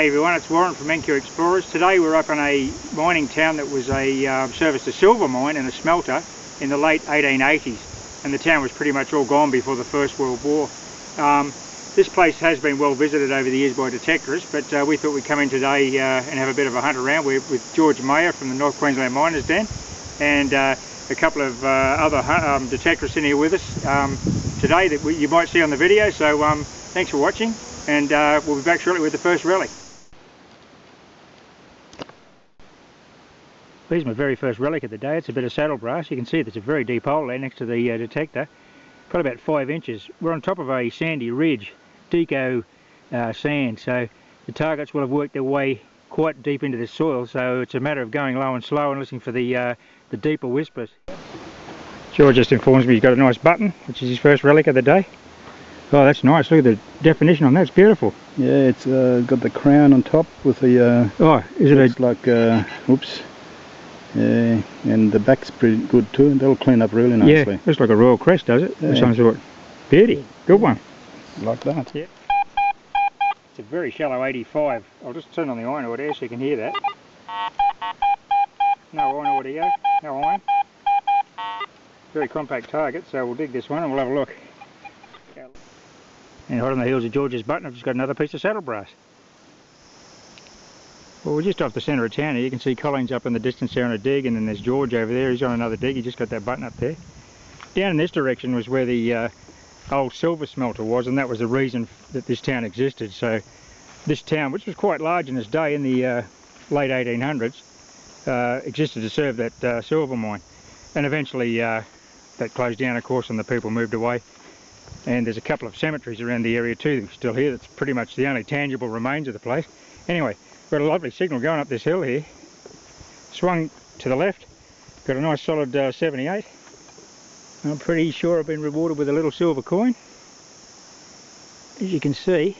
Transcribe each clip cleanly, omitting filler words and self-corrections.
everyone, it's Warren from NQ Explorers. Today we're up in a mining town that was serviced a silver mine and a smelter in the late 1880s, and the town was pretty much all gone before the First World War. This place has been well visited over the years by detectorists, but we thought we'd come in today and have a bit of a hunt around. We're with George Mayer from the North Queensland Miners Den, and a couple of other detectorists in here with us today that you might see on the video. So thanks for watching, and we'll be back shortly with the first relic. Here's my very first relic of the day. It's a bit of saddle brass. You can see there's a very deep hole there next to the detector, probably about 5 inches. We're on top of a sandy ridge, deco sand, so the targets will have worked their way quite deep into the soil, so it's a matter of going low and slow and listening for the deeper whispers. George just informs me he's got a nice button, which is his first relic of the day. Oh, that's nice. Look at the definition on that. It's beautiful. Yeah, it's got the crown on top with the... oh, is it looks like... oops. Yeah, and the back's pretty good too. That'll clean up really nicely. Yeah, looks like a royal crest, does it? Yeah. Of some sort. Beauty. Good one. Like that. Yeah. It's a very shallow 85. I'll just turn on the iron order so you can hear that. No iron order, no iron. Very compact target, so we'll dig this one and we'll have a look. And hot on the heels of George's button, I've just got another piece of saddle brass. Well, we're just off the centre of town here. You can see Colleen's up in the distance there on a dig, and then there's George over there. He's on another dig. He just got that button up there. Down in this direction was where the old silver smelter was, and that was the reason that this town existed. So this town, which was quite large in its day in the late 1800s, existed to serve that silver mine. And eventually that closed down, of course, and the people moved away. And there's a couple of cemeteries around the area too still here. That's pretty much the only tangible remains of the place. Anyway, got a lovely signal going up this hill here. Swung to the left, got a nice solid 78. I'm pretty sure I've been rewarded with a little silver coin. As you can see,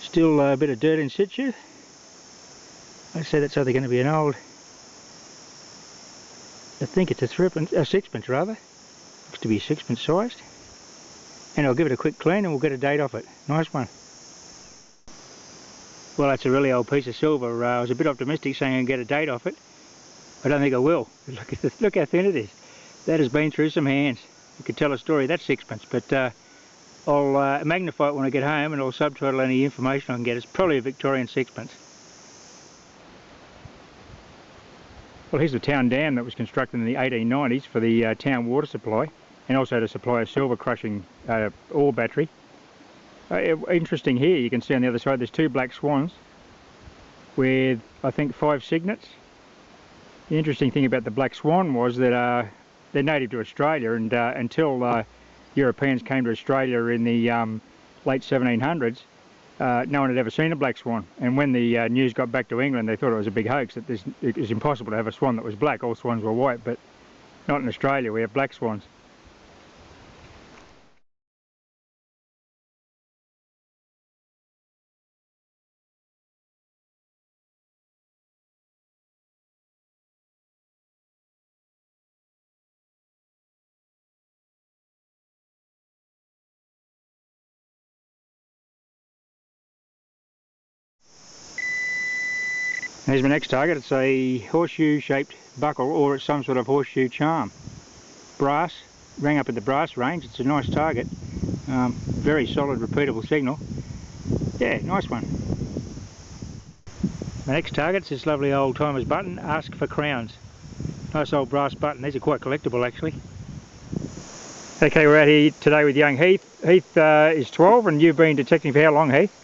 still a bit of dirt in situ. I'd say that's either going to be an old, I think it's a sixpence rather. Looks to be sixpence sized. And I'll give it a quick clean and we'll get a date off it. Nice one. Well, that's a really old piece of silver. I was a bit optimistic saying I can get a date off it. I don't think I will. Look how thin it is. That has been through some hands. You could tell a story. That's sixpence, but I'll magnify it when I get home and I'll subtitle any information I can get. It's probably a Victorian sixpence. Well, here's the town dam that was constructed in the 1890s for the town water supply, and also to supply a silver crushing ore battery. Interesting here, you can see on the other side there's 2 black swans with I think 5 cygnets. The interesting thing about the black swan was that they're native to Australia, and until Europeans came to Australia in the late 1700s, no one had ever seen a black swan. And when the news got back to England, they thought it was a big hoax, that it was impossible to have a swan that was black. All swans were white, but not in Australia. We have black swans. Here's my next target. It's a horseshoe-shaped buckle, or it's some sort of horseshoe charm. Brass, rang up at the brass range. It's a nice target. Very solid, repeatable signal. Yeah, nice one. My next target's this lovely old timer's button, Ask for Crowns. Nice old brass button. These are quite collectible, actually. Okay, we're out here today with young Heath. Heath is 12, and you've been detecting for how long, Heath?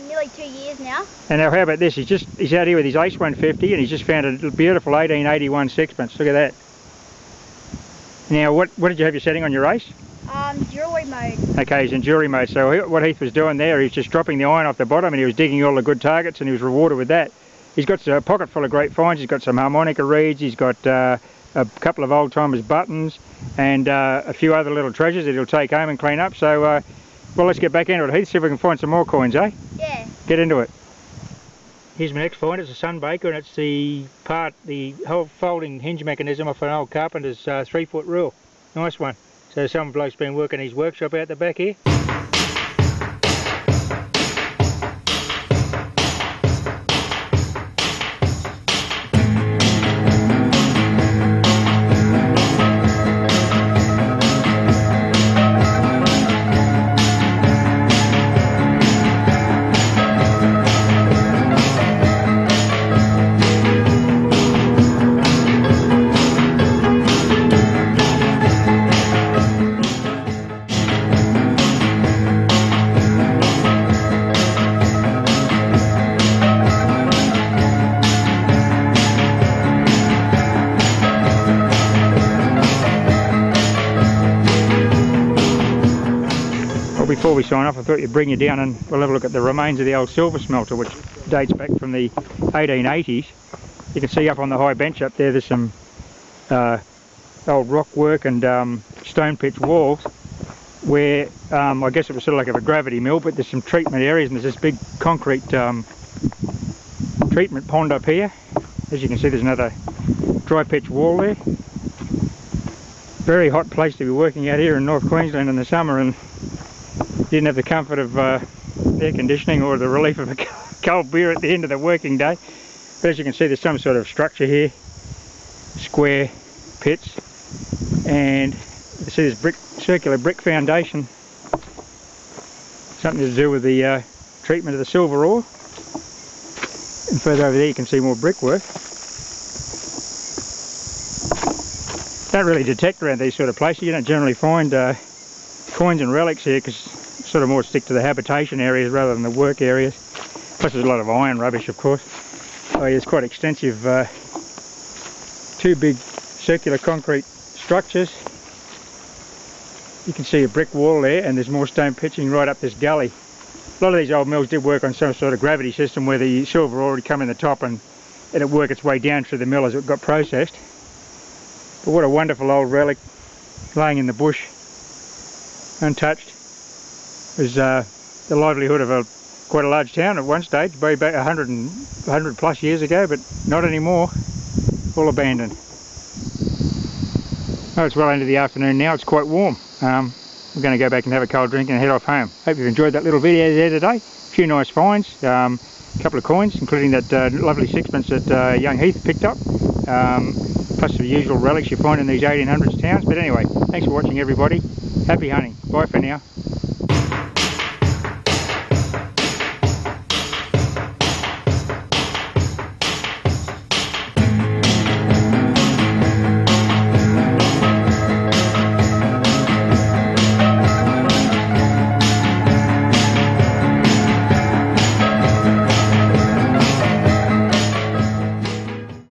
Nearly 2 years now. And now how about this, he's out here with his Ace 150 and he's just found a beautiful 1881 sixpence. Look at that. Now what did you have your setting on your Ace? Jewellery mode. Okay, he's in jewellery mode. So what Heath was doing there, he was just dropping the iron off the bottom and he was digging all the good targets and he was rewarded with that. He's got a pocket full of great finds. He's got some harmonica reeds, he's got a couple of old timers buttons and a few other little treasures that he'll take home and clean up. So well, let's get back into it, Heath, see if we can find some more coins, eh? Yeah. Get into it. Here's my next find. It's a sunbaker, and it's the whole folding hinge mechanism off an old carpenter's 3-foot rule. Nice one. So some bloke's been working his workshop out the back here. Well, before we sign off, I thought you'd bring you down and we'll have a look at the remains of the old silver smelter, which dates back from the 1880s. You can see up on the high bench up there, there's some old rock work and stone pitch walls where I guess it was sort of like a gravity mill, but there's some treatment areas and there's this big concrete treatment pond up here. As you can see, there's another dry pitch wall there. Very hot place to be working out here in North Queensland in the summer, and didn't have the comfort of air conditioning or the relief of a cold beer at the end of the working day. But as you can see, there's some sort of structure here, square pits, and you see this circular brick foundation, something to do with the treatment of the silver ore. And further over there you can see more brickwork. Don't really detect around these sort of places. You don't generally find coins and relics here because sort of more stick to the habitation areas rather than the work areas. Plus there's a lot of iron rubbish, of course. Oh yeah, it's quite extensive. Two big circular concrete structures. You can see a brick wall there, and there's more stone pitching right up this gully. A lot of these old mills did work on some sort of gravity system where the silver ore would come in the top and it'd work its way down through the mill as it got processed. But what a wonderful old relic laying in the bush, untouched. It was the livelihood of quite a large town at one stage, way back 100 plus years ago, but not anymore. All abandoned. Oh, it's well into the afternoon now. It's quite warm. We're going to go back and have a cold drink and head off home. Hope you've enjoyed that little video there today. A few nice finds, a couple of coins, including that lovely sixpence that young Heath picked up, plus the usual relics you find in these 1800s towns. But anyway, thanks for watching everybody. Happy hunting. Bye for now.